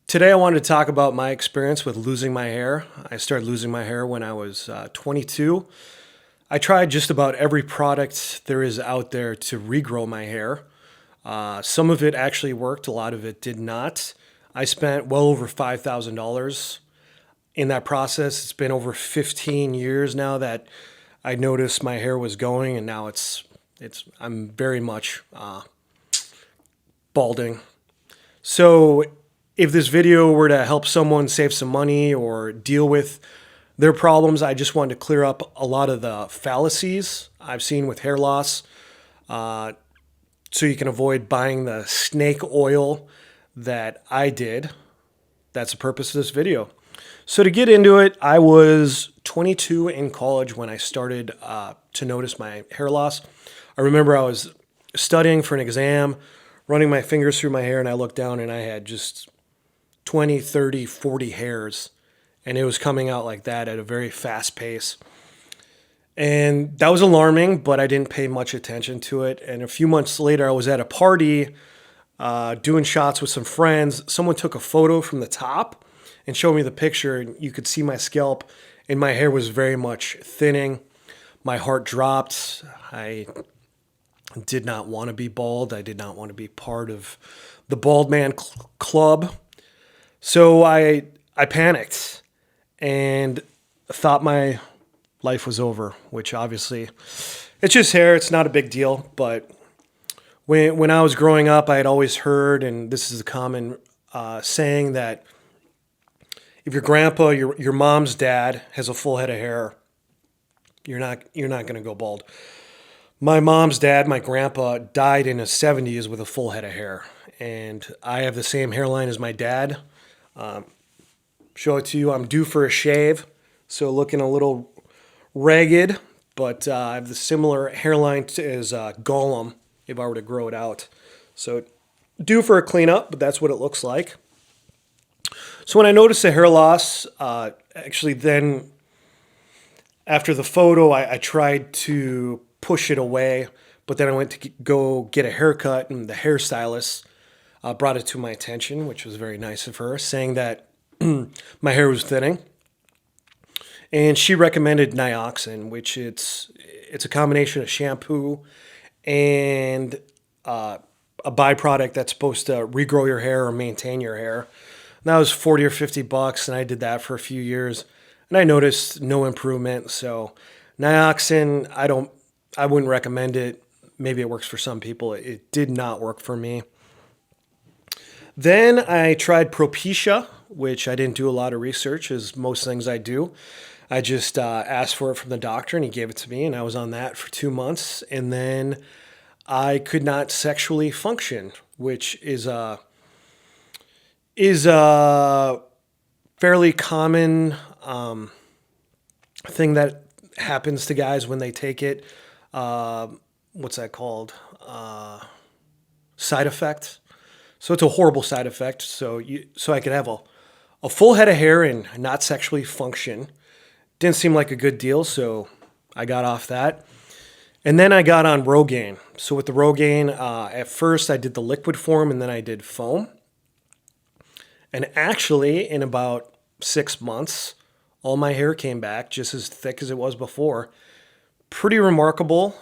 Today, I wanted to talk about my experience with losing my hair. I started losing my hair when I was 22. I tried just about every product there is out there to regrow my hair. Some of it actually worked, a lot of it did not. I spent well over $5,000 in that process. It's been over 15 years now that I noticed my hair was going, and now I'm very much balding. So, if this video were to help someone save some money or deal with their problems, I just wanted to clear up a lot of the fallacies I've seen with hair loss, so you can avoid buying the snake oil that I did. That's the purpose of this video. So to get into it, I was 22 in college when I started to notice my hair loss. I remember I was studying for an exam, running my fingers through my hair, and I looked down and I had just 20, 30, 40 hairs, and it was coming out like that at a very fast pace. And that was alarming, but I didn't pay much attention to it. And a few months later, I was at a party doing shots with some friends. Someone took a photo from the top and showed me the picture, and you could see my scalp, and my hair was very much thinning. My heart dropped. I did not want to be bald. I did not want to be part of the bald man club. So I panicked and thought my life was over, which obviously it's just hair. It's not a big deal. But when I was growing up, I had always heard, and this is a common saying, that if your grandpa, your mom's dad has a full head of hair, you're not going to go bald. My mom's dad, my grandpa, died in his 70s with a full head of hair, and I have the same hairline as my dad. Show it to you. I'm due for a shave, so looking a little ragged, but I have the similar hairline as Gollum if I were to grow it out. So due for a cleanup, but that's what it looks like. So when I noticed the hair loss, actually then after the photo, I tried to push it away, but then I went to go get a haircut, and the hairstylist brought it to my attention, which was very nice of her, saying that my hair was thinning. And she recommended Nioxin, which it's a combination of shampoo and a byproduct that's supposed to regrow your hair or maintain your hair. And that was 40 or 50 bucks, and I did that for a few years, and I noticed no improvement. So Nioxin, I wouldn't recommend it. Maybe it works for some people. It did not work for me. Then I tried propecia, which I didn't do a lot of research, as most things I do. I just asked for it from the doctor, and he gave it to me, and I was on that for 2 months. And then I could not sexually function, which is a fairly common thing that happens to guys when they take it. What's that called? Side effect. So it's a horrible side effect. So I could have a full head of hair and not sexually function. Didn't seem like a good deal, so I got off that. And then I got on Rogaine. So with the Rogaine, at first I did the liquid form, and then I did foam. And actually, in about 6 months, all my hair came back just as thick as it was before. Pretty remarkable.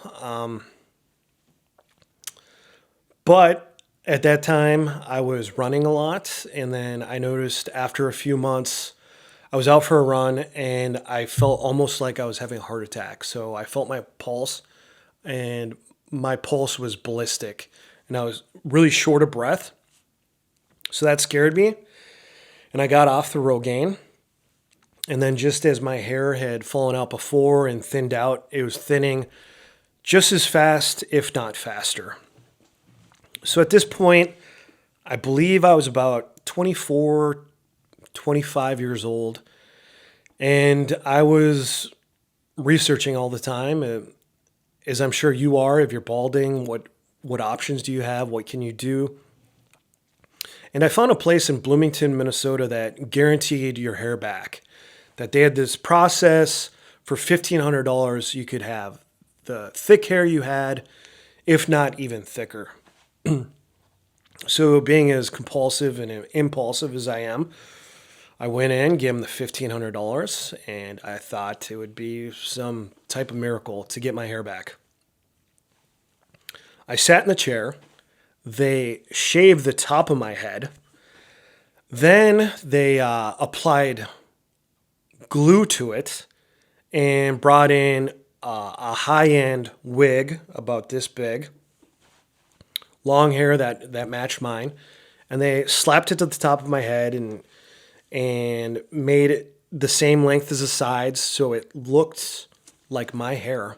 But at that time, I was running a lot, and then I noticed after a few months, I was out for a run, and I felt almost like I was having a heart attack. So I felt my pulse, and my pulse was ballistic, and I was really short of breath. So that scared me, and I got off the Rogaine. And then just as my hair had fallen out before and thinned out, it was thinning just as fast, if not faster. So at this point, I believe I was about 24, 25 years old, and I was researching all the time, as I'm sure you are. If you're balding, what options do you have? What can you do? And I found a place in Bloomington, Minnesota that guaranteed your hair back, that they had this process for $1,500. You could have the thick hair you had, if not even thicker. So being as compulsive and impulsive as I am, I went in, gave him the $1,500, and I thought it would be some type of miracle to get my hair back. I sat in the chair. They shaved the top of my head. Then they applied glue to it and brought in a high-end wig about this big, long hair that matched mine, and they slapped it to the top of my head and made it the same length as the sides, so it looked like my hair.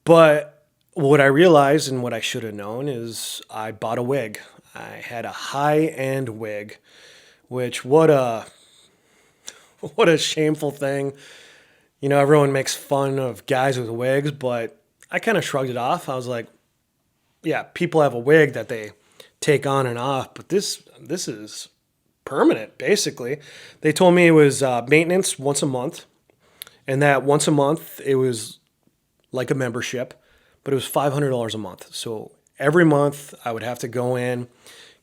But what I realized and what I should have known is I bought a wig. I had a high-end wig, which what a shameful thing. You know, everyone makes fun of guys with wigs, but I kind of shrugged it off. I was like, yeah, people have a wig that they take on and off, but this is permanent, basically. They told me it was maintenance once a month, and that once a month it was like a membership, but it was $500 a month. So every month I would have to go in,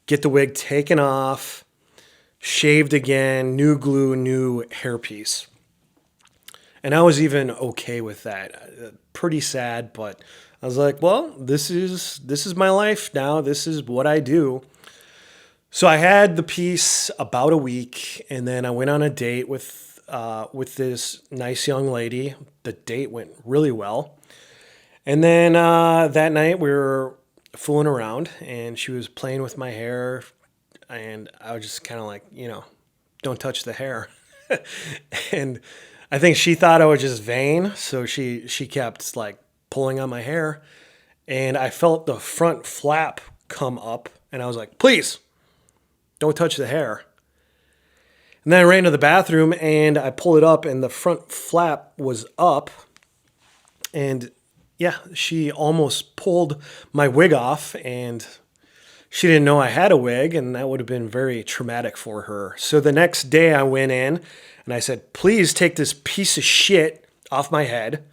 get the wig taken off, shaved again, new glue, new hairpiece. And I was even okay with that. Pretty sad, but I was like, well, this is my life now. This is what I do. So I had the piece about a week, and then I went on a date with this nice young lady. The date went really well. And then that night we were fooling around, and she was playing with my hair, and I was just kind of like, don't touch the hair. And I think she thought I was just vain, so she kept like pulling on my hair, and I felt the front flap come up, and I was like, please, don't touch the hair. And then I ran to the bathroom, and I pulled it up, and the front flap was up, and yeah, she almost pulled my wig off, and she didn't know I had a wig, and that would have been very traumatic for her. So the next day I went in and I said, please take this piece of shit off my head.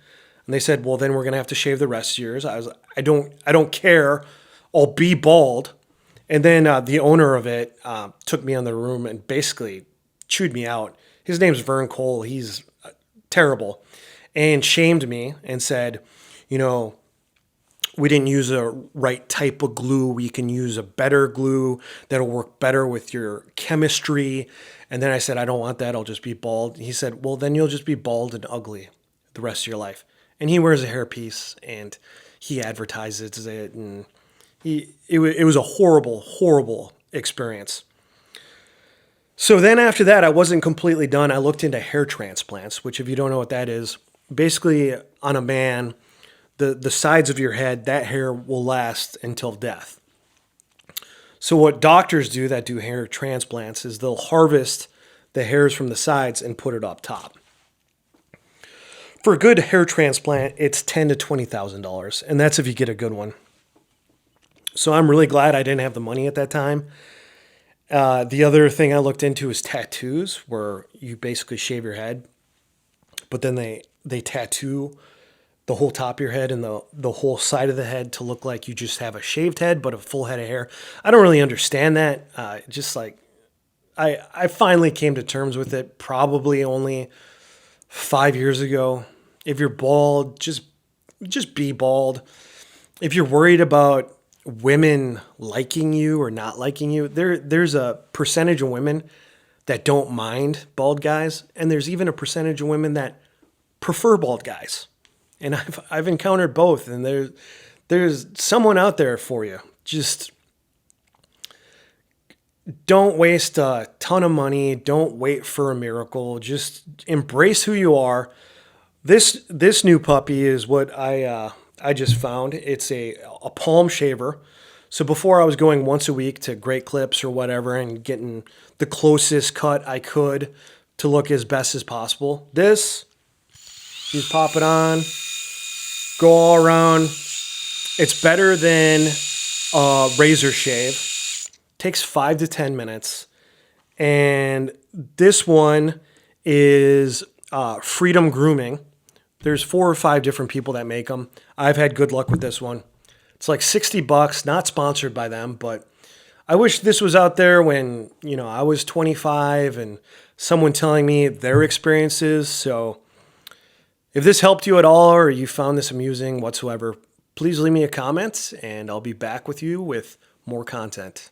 And they said, well, then we're going to have to shave the rest of yours. I don't care. I'll be bald. And then the owner of it took me on the room and basically chewed me out. His name's Vern Cole. He's terrible. And shamed me and said, we didn't use a right type of glue. We can use a better glue that'll work better with your chemistry. And then I said, I don't want that. I'll just be bald. He said, well, then you'll just be bald and ugly the rest of your life. And he wears a hairpiece and he advertises it. And it was a horrible, horrible experience. So then after that, I wasn't completely done. I looked into hair transplants, which if you don't know what that is, basically on a man, the sides of your head, that hair will last until death. So what doctors do that do hair transplants is they'll harvest the hairs from the sides and put it up top. For a good hair transplant, it's $10,000 to $20,000, and that's if you get a good one. So I'm really glad I didn't have the money at that time. The other thing I looked into is tattoos, where you basically shave your head, but then they tattoo the whole top of your head and the whole side of the head to look like you just have a shaved head but a full head of hair. I don't really understand that. Just like I finally came to terms with it probably only 5 years ago. If you're bald, just be bald. If you're worried about women liking you or not liking you, there's a percentage of women that don't mind bald guys, and there's even a percentage of women that prefer bald guys. And I've encountered both, and there's someone out there for you. Just don't waste a ton of money. Don't wait for a miracle. Just embrace who you are. This new puppy is what I just found. It's a palm shaver. So before I was going once a week to Great Clips or whatever and getting the closest cut I could to look as best as possible. This, you pop it on, go all around. It's better than a razor shave. Takes 5 to 10 minutes. And this one is Freedom Grooming. There's 4 or 5 different people that make them. I've had good luck with this one. It's like $60, not sponsored by them, but I wish this was out there when, I was 25 and someone telling me their experiences. So if this helped you at all or you found this amusing whatsoever, please leave me a comment and I'll be back with you with more content.